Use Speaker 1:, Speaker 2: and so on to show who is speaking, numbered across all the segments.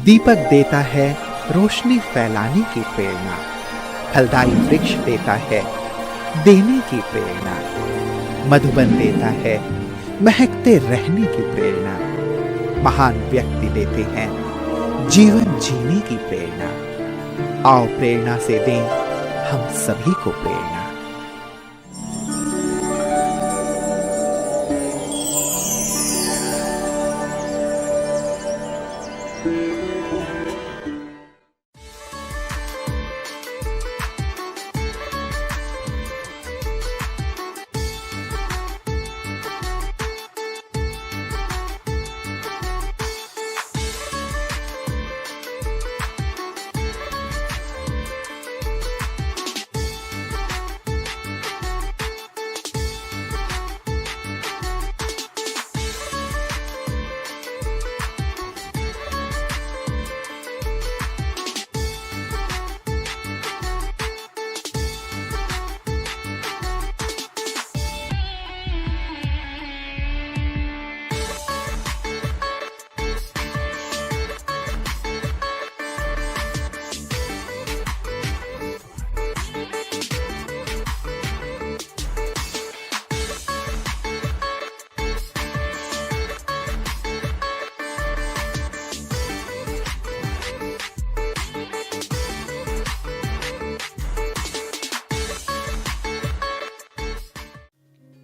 Speaker 1: दीपक देता है रोशनी फैलाने की प्रेरणा, फलदायी वृक्ष देता है देने की प्रेरणा, मधुबन देता है महकते रहने की प्रेरणा, महान व्यक्ति देते हैं जीवन जीने की प्रेरणा। आओ प्रेरणा से दें हम सभी को प्रेरणा।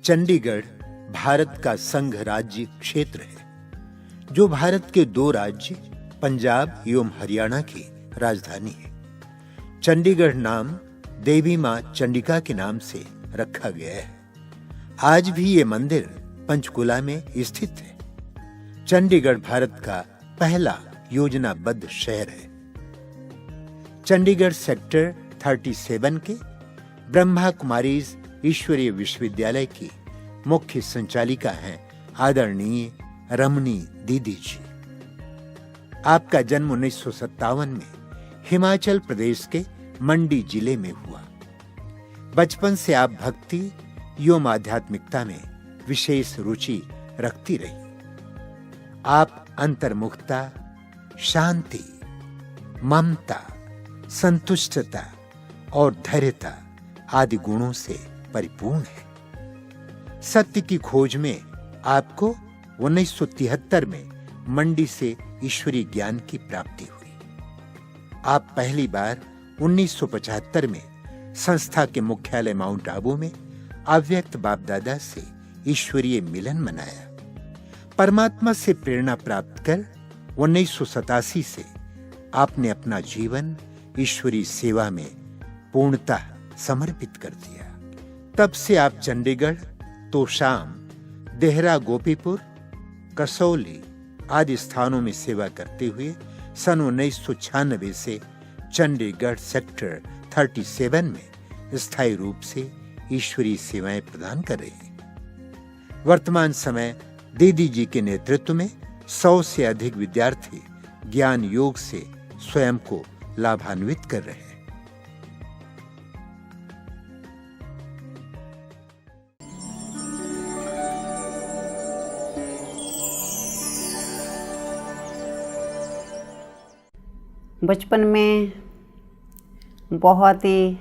Speaker 2: चंडीगढ़ भारत का संघ राज्य क्षेत्र है जो भारत के दो राज्य पंजाब एवं हरियाणा की राजधानी है। चंडीगढ़ नाम देवी मां चंडिका के नाम से रखा गया है। आज भी ये मंदिर पंचकुला में स्थित है। चंडीगढ़ भारत का पहला योजनाबद्ध शहर है। चंडीगढ़ सेक्टर 37 के ब्रह्मा कुमारीज ईश्वरीय विश्वविद्यालय की मुख्य संचालिका हैं आदरणीय रमनी दीदी जी। आपका जन्म 1957 में हिमाचल प्रदेश के मंडी जिले में हुआ। बचपन से आप भक्ति एवं आध्यात्मिकता में विशेष रुचि रखती रही। आप अंतर्मुखता, शांति, ममता, संतुष्टता और धैर्यता आदि गुणों से परिपूर्ण है। सत्य की खोज में आपको 1973 में मंडी से ईश्वरीय ज्ञान की प्राप्ति हुई। आप पहली बार 1975 में संस्था के मुख्यालय माउंट आबू में अव्यक्त बाप दादा से ईश्वरीय मिलन मनाया। परमात्मा से प्रेरणा प्राप्त कर 1987 से आपने अपना जीवन ईश्वरीय सेवा में पूर्णतः समर्पित कर दिया। तब से आप चंडीगढ़, तोशाम, देहरा, गोपीपुर, कसौली आदि स्थानों में सेवा करते हुए सन 1996 से चंडीगढ़ सेक्टर 37 में स्थायी रूप से ईश्वरीय सेवाएं प्रदान कर रहे हैं। वर्तमान समय दीदी जी के नेतृत्व में 100 से अधिक विद्यार्थी ज्ञान योग से स्वयं को लाभान्वित कर रहे हैं।
Speaker 3: बचपन में बहुत ही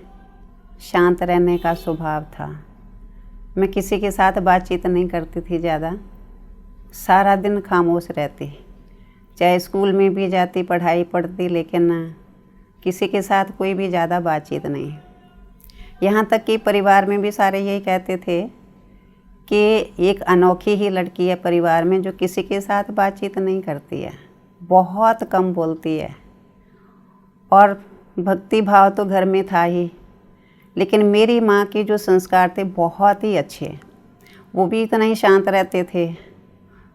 Speaker 3: शांत रहने का स्वभाव था। मैं किसी के साथ बातचीत नहीं करती थी ज़्यादा, सारा दिन खामोश रहती। चाहे स्कूल में भी जाती, पढ़ाई पढ़ती, लेकिन किसी के साथ कोई भी ज़्यादा बातचीत नहीं। यहाँ तक कि परिवार में भी सारे यही कहते थे कि एक अनोखी ही लड़की है परिवार में जो किसी के साथ बातचीत नहीं करती है, बहुत कम बोलती है। और भक्ति भाव तो घर में था ही, लेकिन मेरी माँ के जो संस्कार थे बहुत ही अच्छे। वो भी इतना ही शांत रहते थे,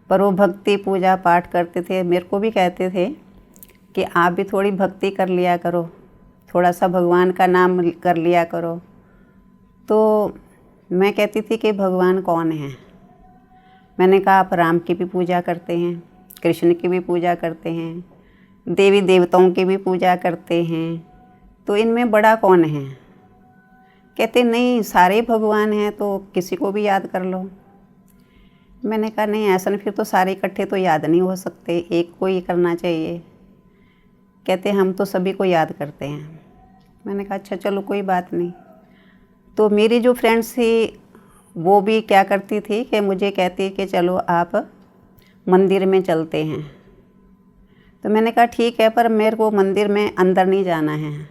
Speaker 3: पर वो भक्ति पूजा पाठ करते थे। मेरे को भी कहते थे कि आप भी थोड़ी भक्ति कर लिया करो, थोड़ा सा भगवान का नाम कर लिया करो। तो मैं कहती थी कि भगवान कौन है। मैंने कहा आप राम की भी पूजा करते हैं, कृष्ण की भी पूजा करते हैं, देवी देवताओं की भी पूजा करते हैं, तो इनमें बड़ा कौन है। कहते नहीं, सारे भगवान हैं तो किसी को भी याद कर लो। मैंने कहा नहीं, ऐसा नहीं, फिर तो सारे इकट्ठे तो याद नहीं हो सकते, एक को ही करना चाहिए। कहते हम तो सभी को याद करते हैं। मैंने कहा अच्छा चलो कोई बात नहीं। तो मेरी जो फ्रेंड्स थी वो भी क्या करती थी कि मुझे कहती कि चलो आप मंदिर में चलते हैं। तो मैंने कहा ठीक है, पर मेरे को मंदिर में अंदर नहीं जाना है,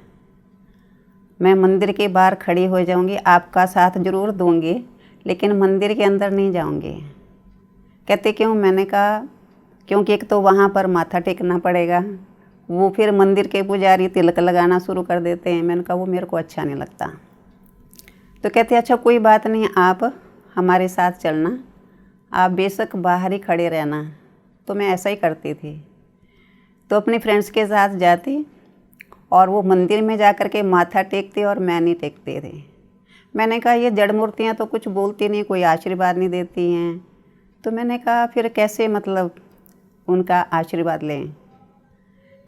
Speaker 3: मैं मंदिर के बाहर खड़ी हो जाऊंगी, आपका साथ ज़रूर दूंगी, लेकिन मंदिर के अंदर नहीं जाऊंगी। कहते क्यों? मैंने कहा क्योंकि एक तो वहाँ पर माथा टेकना पड़ेगा, वो फिर मंदिर के पुजारी तिलक लगाना शुरू कर देते हैं। मैंने कहा वो मेरे को अच्छा नहीं लगता। तो कहते अच्छा कोई बात नहीं, आप हमारे साथ चलना, आप बेशक बाहर ही खड़े रहना। तो मैं ऐसा ही करती थी। तो अपनी फ्रेंड्स के साथ जाती और वो मंदिर में जा कर के माथा टेकते और मैं नहीं टेकते थे। मैंने कहा ये जड़ मूर्तियाँ तो कुछ बोलती नहीं, कोई आशीर्वाद नहीं देती हैं, तो मैंने कहा फिर कैसे मतलब उनका आशीर्वाद लें?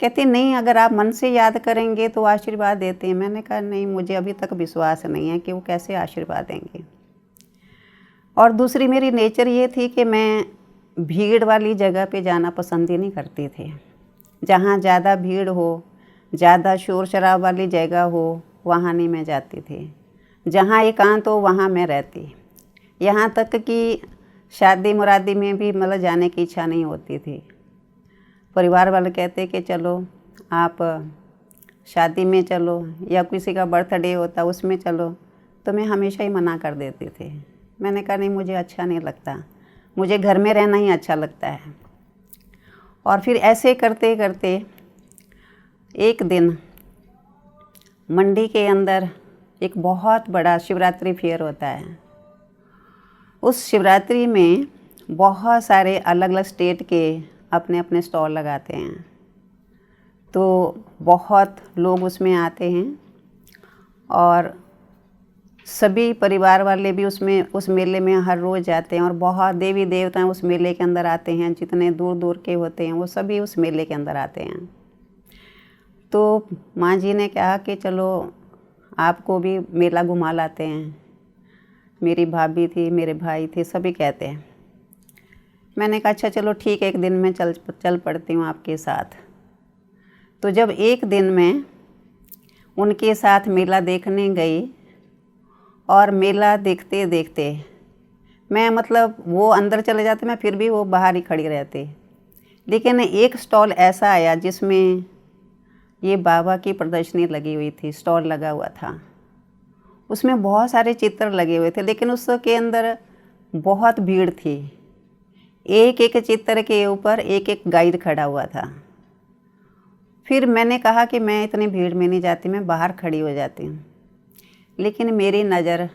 Speaker 3: कहती नहीं, अगर आप मन से याद करेंगे तो आशीर्वाद देते हैं। मैंने कहा नहीं, मुझे अभी तक विश्वास नहीं है कि वो कैसे आशीर्वाद देंगे। और दूसरी मेरी नेचर ये थी कि मैं भीड़ वाली जगह पे जाना पसंद ही नहीं करती थी। जहाँ ज़्यादा भीड़ हो, ज़्यादा शोर शराब वाली जगह हो, वहाँ नहीं मैं जाती थी। जहाँ एकांत हो वहाँ मैं रहती। यहाँ तक कि शादी मुरादी में भी मतलब जाने की इच्छा नहीं होती थी। परिवार वाले कहते कि चलो आप शादी में चलो या किसी का बर्थडे होता उसमें चलो, तो मैं हमेशा ही मना कर देती थी। मैंने कहा नहीं, मुझे अच्छा नहीं लगता, मुझे घर में रहना ही अच्छा लगता है। और फिर ऐसे करते करते एक दिन मंडी के अंदर एक बहुत बड़ा शिवरात्रि फेयर होता है। उस शिवरात्रि में बहुत सारे अलग अलग स्टेट के अपने अपने स्टॉल लगाते हैं, तो बहुत लोग उसमें आते हैं और सभी परिवार वाले भी उस मेले में हर रोज़ जाते हैं। और बहुत देवी देवता उस मेले के अंदर आते हैं, जितने दूर दूर के होते हैं वो सभी उस मेले के अंदर आते हैं। तो माँ जी ने कहा कि चलो आपको भी मेला घुमा लाते हैं। मेरी भाभी थी, मेरे भाई थे, सभी कहते हैं। मैंने कहा अच्छा चलो ठीक है, एक दिन मैं चल पड़ती हूँ आपके साथ। तो जब एक दिन मैं उनके साथ मेला देखने गई और मेला देखते देखते मैं मतलब वो अंदर चले जाते, मैं फिर भी वो बाहर ही खड़ी रहती। लेकिन एक स्टॉल ऐसा आया जिसमें ये बाबा की प्रदर्शनी लगी हुई थी, स्टॉल लगा हुआ था। उसमें बहुत सारे चित्र लगे हुए थे, लेकिन उसके अंदर बहुत भीड़ थी। एक एक चित्र के ऊपर एक एक गाइड खड़ा हुआ था। फिर मैंने कहा कि मैं इतनी भीड़ में नहीं जाती, मैं बाहर खड़ी हो जाती हूँ। लेकिन मेरी नज़र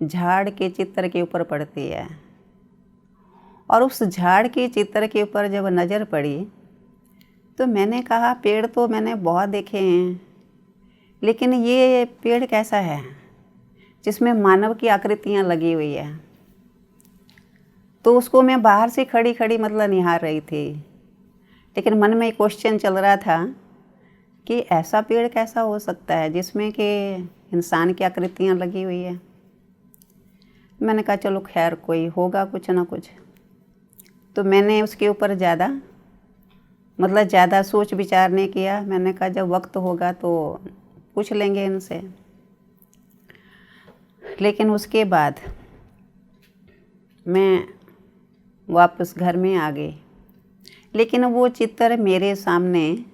Speaker 3: झाड़ के चित्र के ऊपर पड़ती है, और उस झाड़ के चित्र के ऊपर जब नज़र पड़ी तो मैंने कहा पेड़ तो मैंने बहुत देखे हैं, लेकिन ये पेड़ कैसा है जिसमें मानव की आकृतियाँ लगी हुई है। तो उसको मैं बाहर से खड़ी खड़ी मतलब निहार रही थी, लेकिन मन में एक क्वेश्चन चल रहा था कि ऐसा पेड़ कैसा हो सकता है जिसमें कि इंसान की आकृतियाँ लगी हुई है। मैंने कहा चलो खैर कोई होगा कुछ ना कुछ। तो मैंने उसके ऊपर ज़्यादा सोच विचार नहीं किया। मैंने कहा जब वक्त होगा तो पूछ लेंगे इनसे। लेकिन उसके बाद मैं वापस घर में आ गई, लेकिन वो चित्र मेरे सामने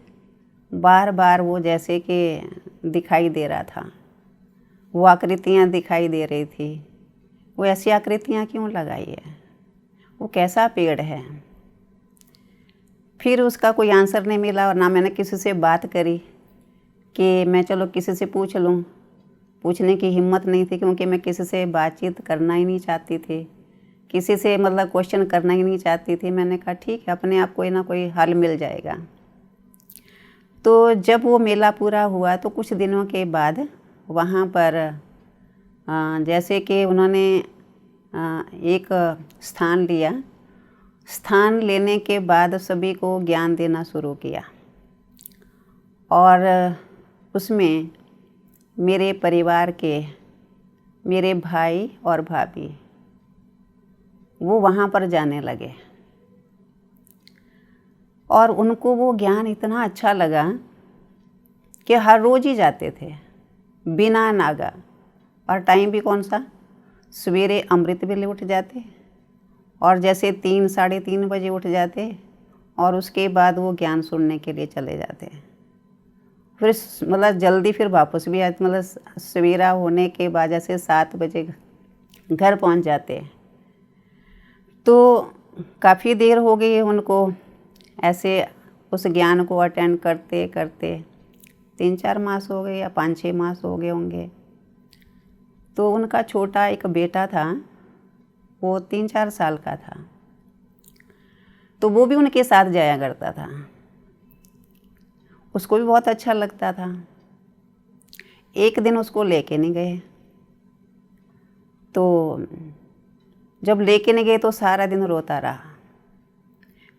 Speaker 3: बार बार वो जैसे कि दिखाई दे रहा था, वो आकृतियाँ दिखाई दे रही थी। वो ऐसी आकृतियाँ क्यों लगाई है, वो कैसा पेड़ है। फिर उसका कोई आंसर नहीं मिला, और ना मैंने किसी से बात करी कि मैं चलो किसी से पूछ लूँ। पूछने की हिम्मत नहीं थी, क्योंकि मैं किसी से बातचीत करना ही नहीं चाहती थी, किसी से मतलब क्वेश्चन करना ही नहीं चाहती थी। मैंने कहा ठीक है, अपने आप कोई ना कोई हल मिल जाएगा। तो जब वो मेला पूरा हुआ तो कुछ दिनों के बाद वहाँ पर जैसे कि उन्होंने एक स्थान लिया। स्थान लेने के बाद सभी को ज्ञान देना शुरू किया, और उसमें मेरे परिवार के मेरे भाई और भाभी वो वहाँ पर जाने लगे, और उनको वो ज्ञान इतना अच्छा लगा कि हर रोज़ ही जाते थे बिना नागा। और टाइम भी कौन सा, सवेरे अमृत वेले उठ जाते और जैसे 3 साढ़े 3 बजे उठ जाते और उसके बाद वो ज्ञान सुनने के लिए चले जाते। फिर मतलब जल्दी फिर वापस भी आते, मतलब सवेरा होने के बाद जैसे 7 बजे घर पहुंच जाते। तो काफ़ी देर हो गई उनको ऐसे उस ज्ञान को अटेंड करते करते, 3-4 मास हो गए या 5-6 मास हो गए होंगे। तो उनका छोटा एक बेटा था, वो 3-4 साल का था, तो वो भी उनके साथ जाया करता था। उसको भी बहुत अच्छा लगता था। एक दिन उसको लेके नहीं गए, तो जब लेके नहीं गए तो सारा दिन रोता रहा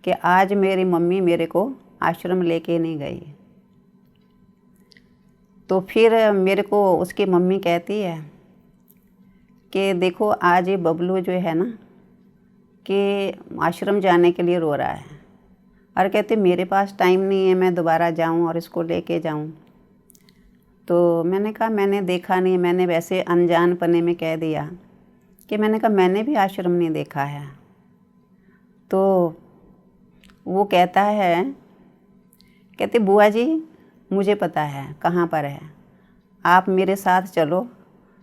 Speaker 3: कि आज मेरी मम्मी मेरे को आश्रम लेके नहीं गई। तो फिर मेरे को उसकी मम्मी कहती है कि देखो आज ये बबलू जो है ना कि आश्रम जाने के लिए रो रहा है, और कहते मेरे पास टाइम नहीं है मैं दोबारा जाऊं और इसको लेके जाऊं। तो मैंने कहा मैंने देखा नहीं, मैंने वैसे अनजानपने में कह दिया कि मैंने कहा मैंने भी आश्रम नहीं देखा है। तो वो कहता है, कहते बुआ जी मुझे पता है कहाँ पर है, आप मेरे साथ चलो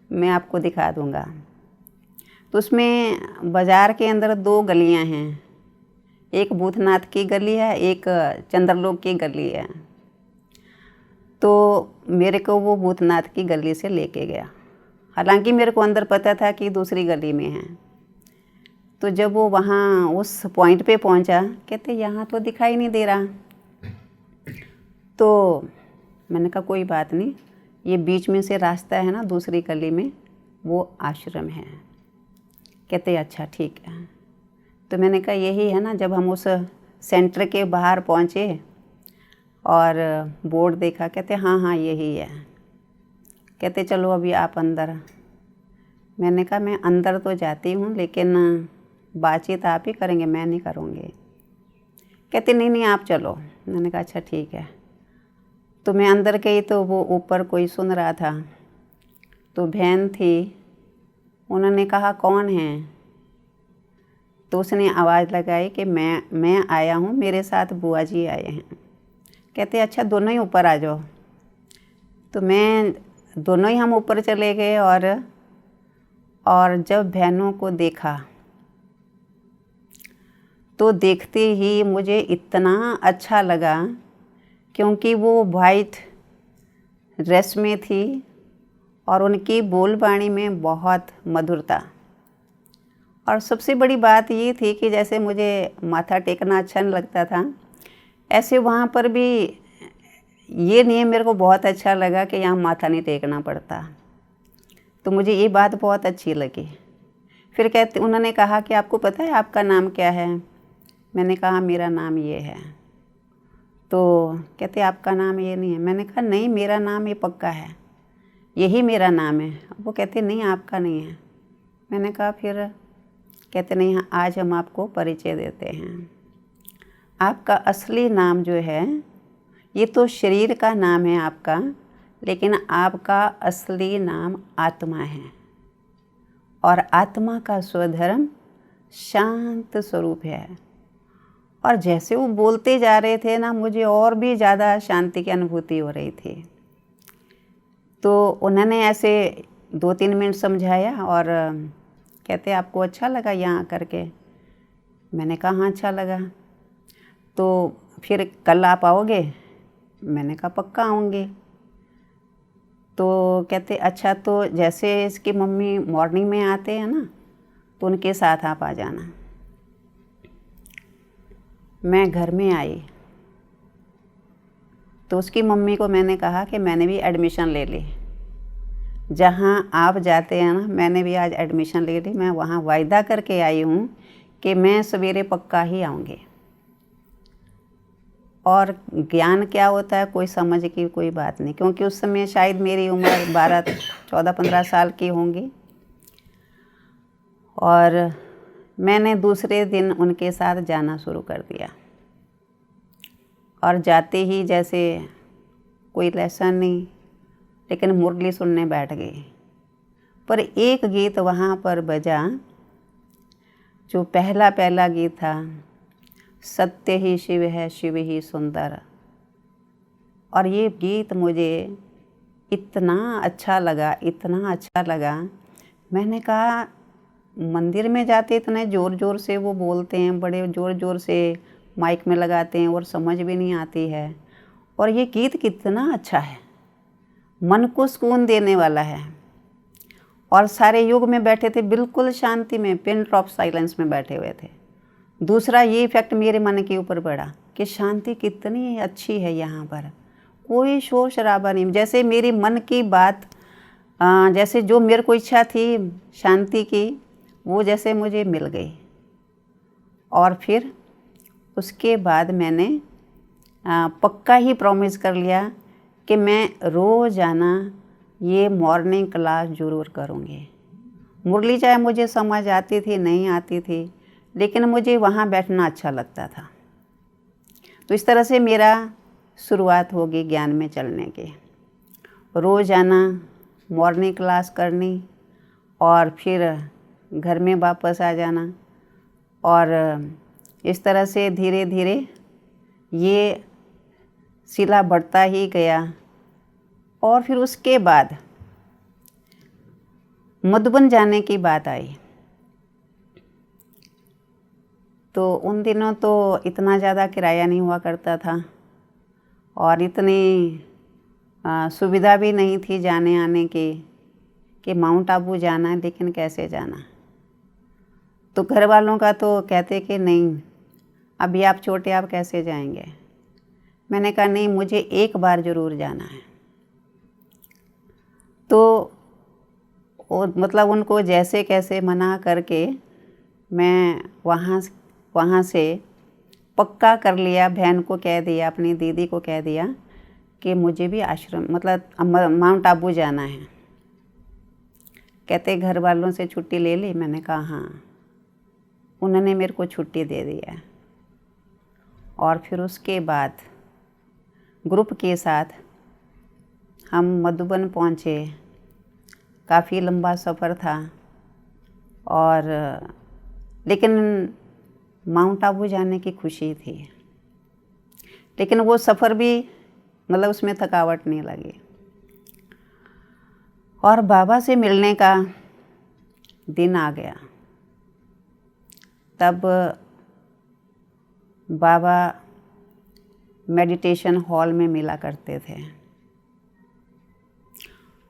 Speaker 3: मैं आपको दिखा दूँगा। तो उसमें बाज़ार के अंदर 2 गलियाँ हैं, एक भूतनाथ की गली है, एक चंद्रलोक की गली है। तो मेरे को वो भूतनाथ की गली से लेके गया, हालांकि मेरे को अंदर पता था कि दूसरी गली में है। तो जब वो वहाँ उस पॉइंट पे पहुँचा, कहते यहाँ तो दिखाई नहीं दे रहा। तो मैंने कहा कोई बात नहीं, ये बीच में से रास्ता है ना दूसरी गली में, वो आश्रम है। कहते अच्छा ठीक है। तो मैंने कहा यही है ना। जब हम उस सेंटर के बाहर पहुँचे और बोर्ड देखा, कहते हाँ हाँ यही है। कहते चलो अभी आप अंदर। मैंने कहा मैं अंदर तो जाती हूँ लेकिन बातचीत आप ही करेंगे, मैं नहीं करूँगी। कहते नहीं नहीं आप चलो। मैंने कहा अच्छा ठीक है। तो मैं अंदर गई तो वो ऊपर कोई सुन रहा था, तो बहन थी, उन्होंने कहा कौन है। तो उसने आवाज़ लगाई कि मैं आया हूँ, मेरे साथ बुआ जी आए हैं। कहते अच्छा दोनों ही ऊपर आ जाओ। तो मैं दोनों ही हम ऊपर चले गए और जब बहनों को देखा तो देखते ही मुझे इतना अच्छा लगा, क्योंकि वो वाइट ड्रेस में थी और उनकी बोलबाणी में बहुत मधुरता। और सबसे बड़ी बात ये थी कि जैसे मुझे माथा टेकना अच्छा नहीं लगता था, ऐसे वहाँ पर भी ये नियम मेरे को बहुत अच्छा लगा कि यहाँ माथा नहीं टेकना पड़ता। तो मुझे ये बात बहुत अच्छी लगी। फिर कहते उन्होंने कहा कि आपको पता है आपका नाम क्या है। मैंने कहा मेरा नाम ये है। तो कहते आपका नाम ये नहीं है। मैंने कहा नहीं मेरा नाम ये पक्का है, यही मेरा नाम है। वो कहते नहीं आपका नहीं है। मैंने कहा फिर। कहते नहीं हाँ आज हम आपको परिचय देते हैं। आपका असली नाम जो है, ये तो शरीर का नाम है आपका, लेकिन आपका असली नाम आत्मा है। और आत्मा का स्वधर्म शांत स्वरूप है। और जैसे वो बोलते जा रहे थे ना, मुझे और भी ज़्यादा शांति की अनुभूति हो रही थी। तो उन्होंने ऐसे 2-3 मिनट समझाया और कहते आपको अच्छा लगा यहाँ करके। मैंने कहा हाँ अच्छा लगा। तो फिर कल आप आओगे। मैंने कहा पक्का आऊँगी। तो कहते अच्छा तो जैसे इसकी मम्मी मॉर्निंग में आते हैं ना, तो उनके साथ आप आ जाना। मैं घर में आई तो उसकी मम्मी को मैंने कहा कि मैंने भी एडमिशन ले ली, जहाँ आप जाते हैं ना मैंने भी आज एडमिशन ले ली। मैं वहाँ वायदा करके आई हूँ कि मैं सवेरे पक्का ही आऊँगी। और ज्ञान क्या होता है कोई समझ की कोई बात नहीं, क्योंकि उस समय शायद मेरी उम्र 14-15 साल की होंगी। और मैंने दूसरे दिन उनके साथ जाना शुरू कर दिया। और जाते ही जैसे कोई लेसन नहीं, लेकिन मुरली सुनने बैठ गए। पर एक गीत वहाँ पर बजा, जो पहला गीत था, सत्य ही शिव है शिव ही सुंदर। और ये गीत मुझे इतना अच्छा लगा, इतना अच्छा लगा। मैंने कहा मंदिर में जाते इतने ज़ोर ज़ोर से वो बोलते हैं, बड़े ज़ोर ज़ोर से माइक में लगाते हैं और समझ भी नहीं आती है, और ये गीत कितना अच्छा है, मन को सुकून देने वाला है। और सारे योग में बैठे थे, बिल्कुल शांति में, पिन ड्रॉप साइलेंस में बैठे हुए थे। दूसरा ये इफेक्ट मेरे मन के ऊपर पड़ा कि शांति कितनी अच्छी है यहाँ पर, कोई शोर शराबा नहीं। जैसे मेरी मन की बात, जैसे जो मेरे को इच्छा थी शांति की, वो जैसे मुझे मिल गई। और फिर उसके बाद मैंने पक्का ही प्रॉमिस कर लिया कि मैं रोज़ाना ये मॉर्निंग क्लास ज़रूर करूँगी। मुरली चाहे मुझे समझ आती थी नहीं आती थी, लेकिन मुझे वहाँ बैठना अच्छा लगता था। तो इस तरह से मेरा शुरुआत होगी ज्ञान में चलने की। रोज़ाना मॉर्निंग क्लास करनी और फिर घर में वापस आ जाना, और इस तरह से धीरे धीरे ये सिला बढ़ता ही गया। और फिर उसके बाद मधुबन जाने की बात आई। तो उन दिनों तो इतना ज़्यादा किराया नहीं हुआ करता था, और इतनी सुविधा भी नहीं थी जाने आने की कि माउंट आबू जाना है, लेकिन कैसे जाना। तो घर वालों का तो कहते कि नहीं, अभी आप छोटे, आप कैसे जाएंगे। मैंने कहा नहीं, मुझे एक बार ज़रूर जाना है। तो मतलब उनको जैसे कैसे मना करके मैं वहाँ से पक्का कर लिया। बहन को कह दिया, अपनी दीदी को कह दिया कि मुझे भी आश्रम मतलब माउंट आबू जाना है। कहते घर वालों से छुट्टी ले ली। मैंने कहा हाँ। उन्होंने मेरे को छुट्टी दे दिया। और फिर उसके बाद ग्रुप के साथ हम मधुबन पहुँचे। काफ़ी लंबा सफ़र था, और लेकिन माउंट आबू जाने की खुशी थी, लेकिन वो सफ़र भी मतलब उसमें थकावट नहीं लगी। और बाबा से मिलने का दिन आ गया। तब बाबा मेडिटेशन हॉल में मिला करते थे।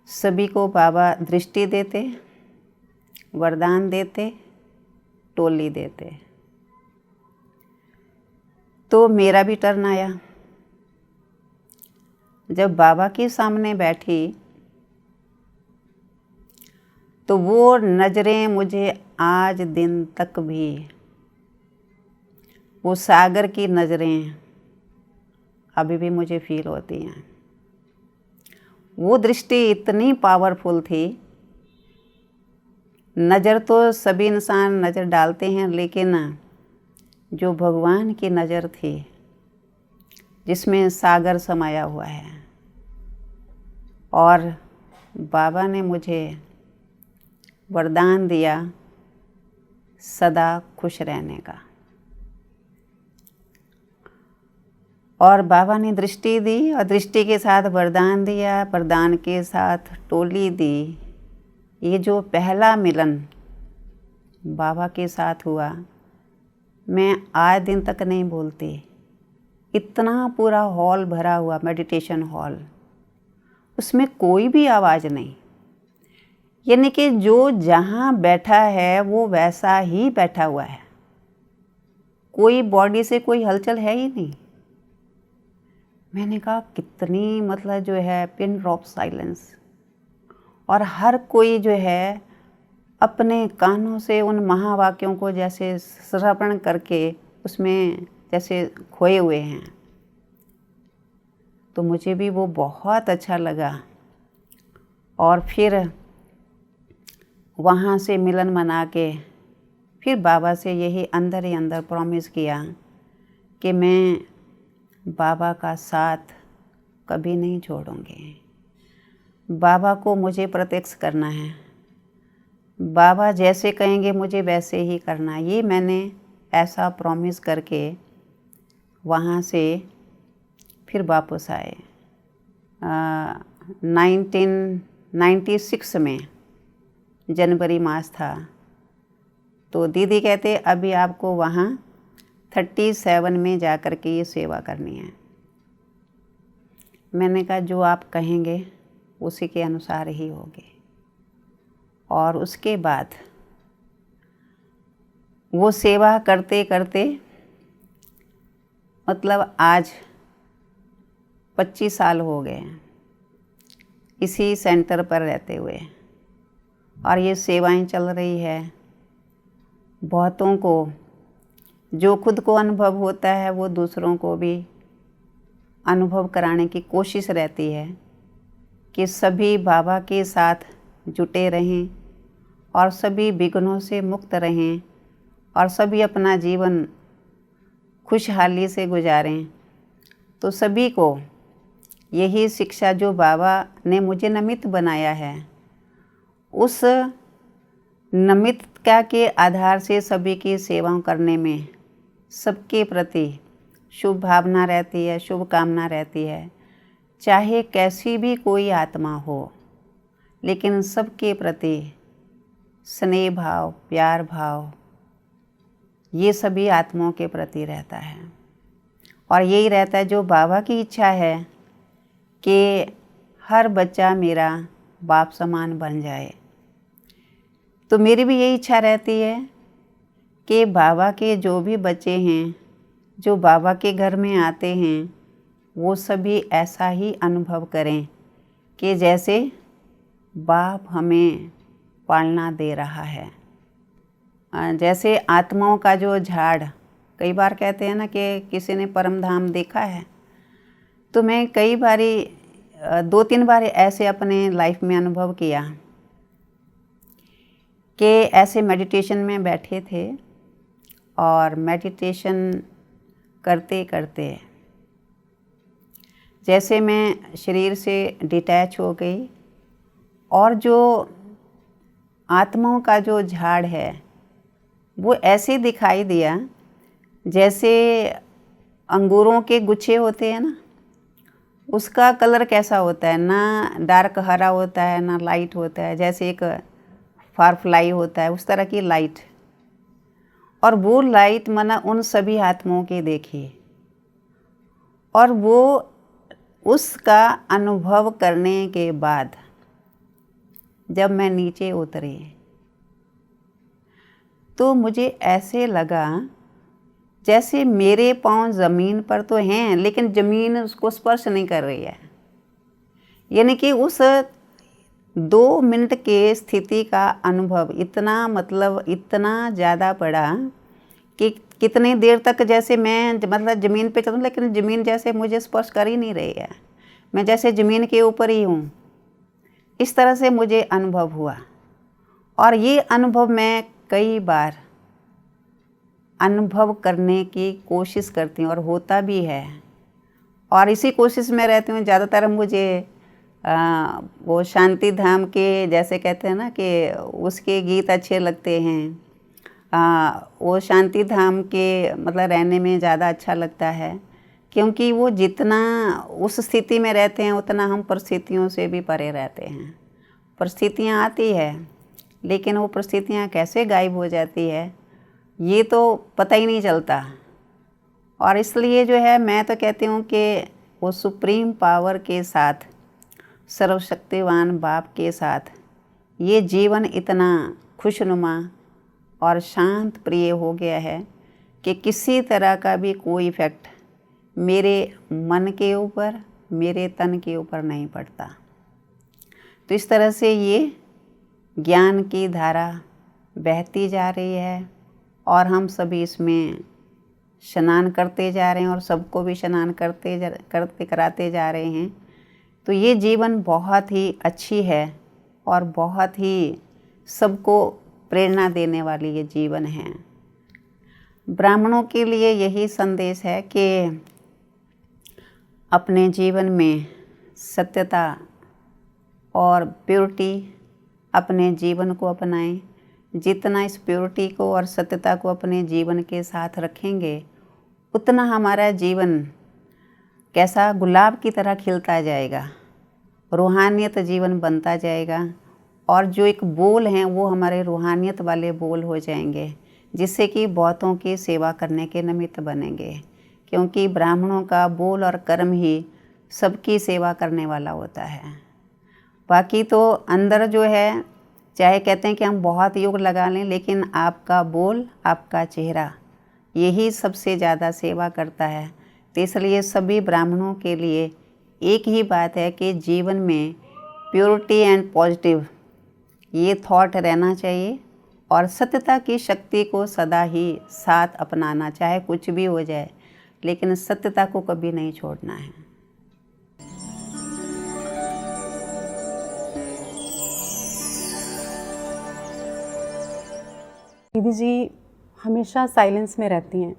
Speaker 3: सभी को बाबा दृष्टि देते, वरदान देते, टोली देते। तो मेरा भी टर्न आया। जब बाबा के सामने बैठी तो वो नज़रें मुझे आज दिन तक भी, वो सागर की नज़रें अभी भी मुझे फील होती हैं। वो दृष्टि इतनी पावरफुल थी। नज़र तो सभी इंसान नज़र डालते हैं, लेकिन जो भगवान की नज़र थी, जिसमें सागर समाया हुआ है, और बाबा ने मुझे वरदान दिया सदा खुश रहने का। और बाबा ने दृष्टि दी, और दृष्टि के साथ वरदान दिया, वरदान के साथ टोली दी। ये जो पहला मिलन बाबा के साथ हुआ, मैं आज दिन तक नहीं भूलती। इतना पूरा हॉल भरा हुआ, मेडिटेशन हॉल, उसमें कोई भी आवाज़ नहीं, यानी कि जो जहाँ बैठा है वो वैसा ही बैठा हुआ है, कोई बॉडी से कोई हलचल है ही नहीं। मैंने कहा कितनी मतलब जो है पिन ड्रॉप साइलेंस, और हर कोई जो है अपने कानों से उन महावाक्यों को जैसे श्रवण करके उसमें जैसे खोए हुए हैं। तो मुझे भी वो बहुत अच्छा लगा। और फिर वहाँ से मिलन मना के फिर बाबा से यही अंदर ही अंदर प्रॉमिस किया कि मैं बाबा का साथ कभी नहीं छोड़ूंगी। बाबा को मुझे प्रत्यक्ष करना है, बाबा जैसे कहेंगे मुझे वैसे ही करना है। ये मैंने ऐसा प्रॉमिस करके वहाँ से फिर वापस आए। 1996 में जनवरी मास था, तो दीदी कहते अभी आपको वहाँ 37 में जा कर के ये सेवा करनी है। मैंने कहा जो आप कहेंगे उसी के अनुसार ही होगी। और उसके बाद वो सेवा करते करते मतलब आज 25 साल हो गए इसी सेंटर पर रहते हुए, और ये सेवाएं चल रही है। बहुतों को जो खुद को अनुभव होता है वो दूसरों को भी अनुभव कराने की कोशिश रहती है कि सभी बाबा के साथ जुटे रहें और सभी विघ्नों से मुक्त रहें और सभी अपना जीवन खुशहाली से गुजारें। तो सभी को यही शिक्षा जो बाबा ने मुझे निमित्त बनाया है, उस निमित्तता के आधार से सभी की सेवा करने में सबके प्रति शुभ भावना रहती है, शुभ कामना रहती है। चाहे कैसी भी कोई आत्मा हो, लेकिन सबके प्रति स्नेह भाव, प्यार भाव ये सभी आत्माओं के प्रति रहता है। और यही रहता है जो बाबा की इच्छा है कि हर बच्चा मेरा बाप समान बन जाए। तो मेरी भी यही इच्छा रहती है कि बाबा के जो भी बच्चे हैं, जो बाबा के घर में आते हैं, वो सभी ऐसा ही अनुभव करें कि जैसे बाप हमें पालना दे रहा है। जैसे आत्माओं का जो झाड़, कई बार कहते हैं ना कि किसी ने परम धाम देखा है, तो मैं कई बारी 2-3 बार ऐसे अपने लाइफ में अनुभव किया कि ऐसे मेडिटेशन में बैठे थे और मेडिटेशन करते करते जैसे मैं शरीर से डिटैच हो गई और जो आत्माओं का जो झाड़ है वो ऐसे दिखाई दिया जैसे अंगूरों के गुच्छे होते हैं ना, उसका कलर कैसा होता है, ना डार्क हरा होता है ना लाइट होता है, जैसे एक फायरफ्लाई होता है उस तरह की लाइट। और वो लाइट मैंने उन सभी आत्माओं के देखी और वो उसका अनुभव करने के बाद जब मैं नीचे उतरी तो मुझे ऐसे लगा जैसे मेरे पाँव ज़मीन पर तो हैं लेकिन ज़मीन उसको स्पर्श नहीं कर रही है। यानी कि उस 2 मिनट के स्थिति का अनुभव इतना मतलब इतना ज़्यादा पड़ा कि कितनी देर तक जैसे मैं मतलब ज़मीन पे चलूँ लेकिन ज़मीन जैसे मुझे स्पर्श कर ही नहीं रही है, मैं जैसे ज़मीन के ऊपर ही हूँ। इस तरह से मुझे अनुभव हुआ और ये अनुभव मैं कई बार अनुभव करने की कोशिश करती हूँ और होता भी है और इसी कोशिश में रहती हूँ। ज़्यादातर मुझे वो शांति धाम के जैसे कहते हैं ना कि उसके गीत अच्छे लगते हैं। वो शांति धाम के मतलब रहने में ज़्यादा अच्छा लगता है क्योंकि वो जितना उस स्थिति में रहते हैं उतना हम परिस्थितियों से भी परे रहते हैं। परिस्थितियाँ आती है लेकिन वो परिस्थितियाँ कैसे गायब हो जाती है ये तो पता ही नहीं चलता। और इसलिए जो है मैं तो कहती हूँ कि वो सुप्रीम पावर के साथ, सर्वशक्तिवान बाप के साथ ये जीवन इतना खुशनुमा और शांत प्रिय हो गया है कि किसी तरह का भी कोई इफ़ेक्ट मेरे मन के ऊपर, मेरे तन के ऊपर नहीं पड़ता। तो इस तरह से ये ज्ञान की धारा बहती जा रही है और हम सभी इसमें स्नान करते जा रहे हैं और सबको भी स्नान कराते जा रहे हैं। तो ये जीवन बहुत ही अच्छी है और बहुत ही सबको प्रेरणा देने वाली ये जीवन है। ब्राह्मणों के लिए यही संदेश है कि अपने जीवन में सत्यता और प्योरिटी अपने जीवन को अपनाएं। जितना इस प्योरिटी को और सत्यता को अपने जीवन के साथ रखेंगे, उतना हमारा जीवन कैसा गुलाब की तरह खिलता जाएगा, रूहानियत जीवन बनता जाएगा। और जो एक बोल हैं वो हमारे रूहानियत वाले बोल हो जाएंगे, जिससे कि बहुतों की सेवा करने के निमित्त बनेंगे। क्योंकि ब्राह्मणों का बोल और कर्म ही सबकी सेवा करने वाला होता है। बाकी तो अंदर जो है, चाहे कहते हैं कि हम बहुत योग लगा लें, लेकिन आपका बोल, आपका चेहरा, यही सबसे ज़्यादा सेवा करता है। तो इसलिए सभी ब्राह्मणों के लिए एक ही बात है कि जीवन में प्योरिटी एंड पॉजिटिव ये थॉट रहना चाहिए और सत्यता की शक्ति को सदा ही साथ अपनाना, चाहे कुछ भी हो जाए, लेकिन सत्यता को कभी नहीं छोड़ना है।
Speaker 4: दीदी जी हमेशा साइलेंस में रहती हैं।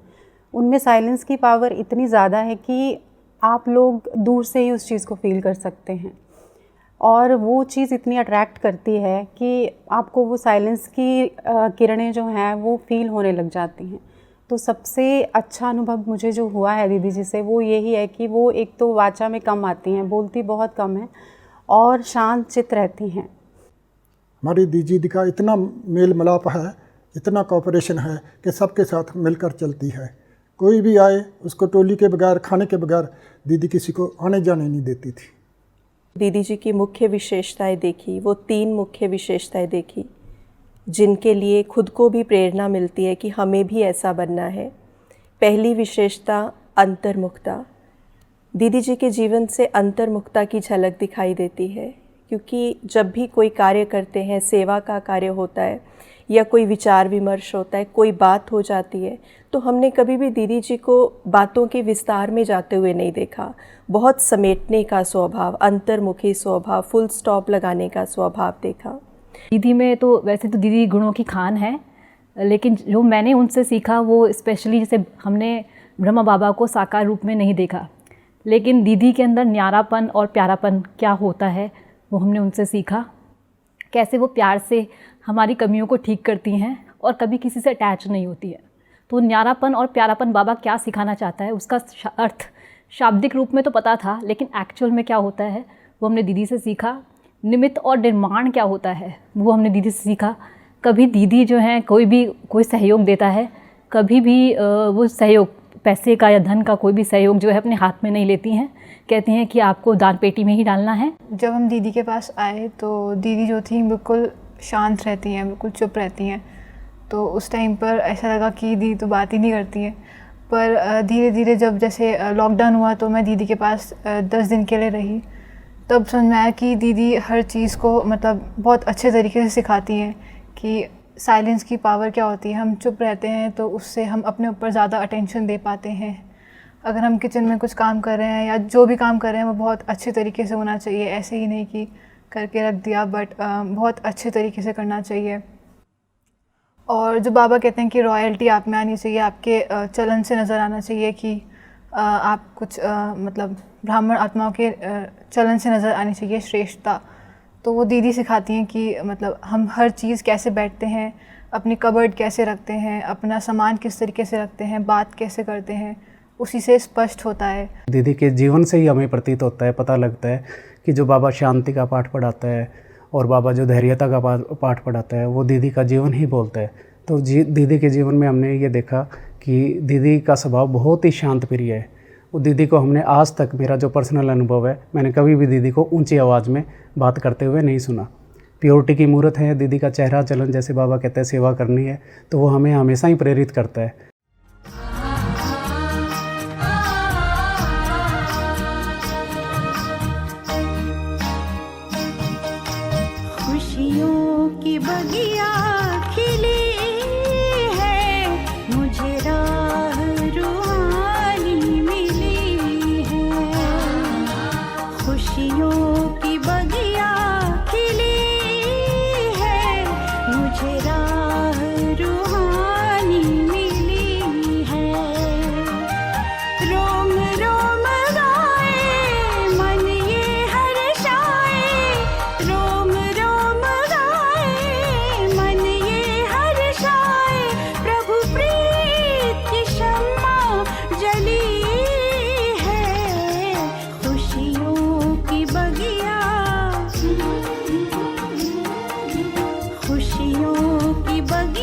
Speaker 4: उनमें साइलेंस की पावर इतनी ज़्यादा है कि आप लोग दूर से ही उस चीज़ को फील कर सकते हैं, और वो चीज़ इतनी अट्रैक्ट करती है कि आपको वो साइलेंस की किरणें जो हैं वो फील होने लग जाती हैं। तो सबसे अच्छा अनुभव मुझे जो हुआ है दीदी जी से, वो यही है कि वो एक तो वाचा में कम आती हैं, बोलती बहुत कम है और शांत चित्त रहती हैं।
Speaker 5: हमारी दीदी का इतना मेल मिलाप है, इतना कोऑपरेशन है कि सबके साथ मिलकर चलती है। कोई भी आए उसको टोली के बगैर, खाने के बगैर दीदी किसी को आने जाने नहीं देती थी।
Speaker 6: दीदी जी की मुख्य विशेषताएं देखी, वो 3 मुख्य विशेषताएं देखी जिनके लिए खुद को भी प्रेरणा मिलती है कि हमें भी ऐसा बनना है। पहली विशेषता अंतर्मुखता। दीदी जी के जीवन से अंतर्मुखता की झलक दिखाई देती है, क्योंकि जब भी कोई कार्य करते हैं, सेवा का कार्य होता है या कोई विचार विमर्श होता है, कोई बात हो जाती है, तो हमने कभी भी दीदी जी को बातों के विस्तार में जाते हुए नहीं देखा। बहुत समेटने का स्वभाव, अंतर्मुखी स्वभाव, फुल स्टॉप लगाने का स्वभाव देखा।
Speaker 7: दीदी में तो वैसे तो दीदी गुणों की खान है, लेकिन जो मैंने उनसे सीखा वो स्पेशली, जैसे हमने ब्रह्मा बाबा को साकार रूप में नहीं देखा, लेकिन दीदी के अंदर न्यारापन और प्यारापन क्या होता है वो हमने उनसे सीखा। कैसे वो प्यार से हमारी कमियों को ठीक करती हैं और कभी किसी से अटैच नहीं होती है। तो न्यारापन और प्यारापन बाबा क्या सिखाना चाहता है, उसका अर्थ शाब्दिक रूप में तो पता था, लेकिन एक्चुअल में क्या होता है वो हमने दीदी से सीखा। निमित्त और निर्माण क्या होता है वो हमने दीदी से सीखा। कभी दीदी जो है कोई सहयोग देता है, कभी भी वो सहयोग पैसे का या धन का कोई भी सहयोग जो है अपने हाथ में नहीं लेती हैं। कहती हैं कि आपको दान पेटी में ही डालना है।
Speaker 8: जब हम दीदी के पास आए तो दीदी जो थी बिल्कुल शांत रहती हैं, बिल्कुल चुप रहती हैं। तो उस टाइम पर ऐसा लगा कि दीदी तो बात ही नहीं करती हैं। पर धीरे धीरे जब जैसे लॉकडाउन हुआ तो मैं दीदी के पास 10 दिन के लिए रही, तब समझ में आया कि दीदी हर चीज़ को मतलब बहुत अच्छे तरीके से सिखाती हैं कि साइलेंस की पावर क्या होती है। हम चुप रहते हैं तो उससे हम अपने ऊपर ज़्यादा अटेंशन दे पाते हैं। अगर हम किचन में कुछ काम कर रहे हैं या जो भी काम कर रहे हैं वो बहुत अच्छे तरीके से होना चाहिए, ऐसे ही नहीं कि करके रख दिया, बट बहुत अच्छे तरीके से करना चाहिए। और जो बाबा कहते हैं कि रॉयल्टी आप में आनी चाहिए, आपके चलन से नज़र आना चाहिए कि आप कुछ मतलब ब्राह्मण आत्माओं के चलन से नज़र आनी चाहिए श्रेष्ठता। तो वो दीदी सिखाती हैं कि मतलब हम हर चीज़ कैसे बैठते हैं, अपनी कबर्ड कैसे रखते हैं, अपना सामान किस तरीके से रखते हैं, बात कैसे करते हैं, उसी से स्पष्ट होता है।
Speaker 9: दीदी के जीवन से ही हमें प्रतीत होता है, पता लगता है कि जो बाबा शांति का पाठ पढ़ाता है और बाबा जो धैर्यता का पाठ पढ़ाता है वो दीदी का जीवन ही बोलता है। तो दीदी के जीवन में हमने ये देखा कि दीदी का स्वभाव बहुत ही शांत प्रिय है। वो दीदी को हमने आज तक, मेरा जो पर्सनल अनुभव है, मैंने कभी भी दीदी को ऊंची आवाज़ में बात करते हुए नहीं सुना। प्योरिटी की मूर्त है दीदी का चेहरा चलन, जैसे बाबा कहते हैं सेवा करनी है, तो वो हमें हमेशा ही प्रेरित करता है।
Speaker 10: खुशियों की बगिया खिली है, मुझे राह रूहानी मिली है। खुशियों की बगिया खिली है, मुझे राह रूहानी मिली है। रोम रोम गाए मन ये खुशियों की बगिया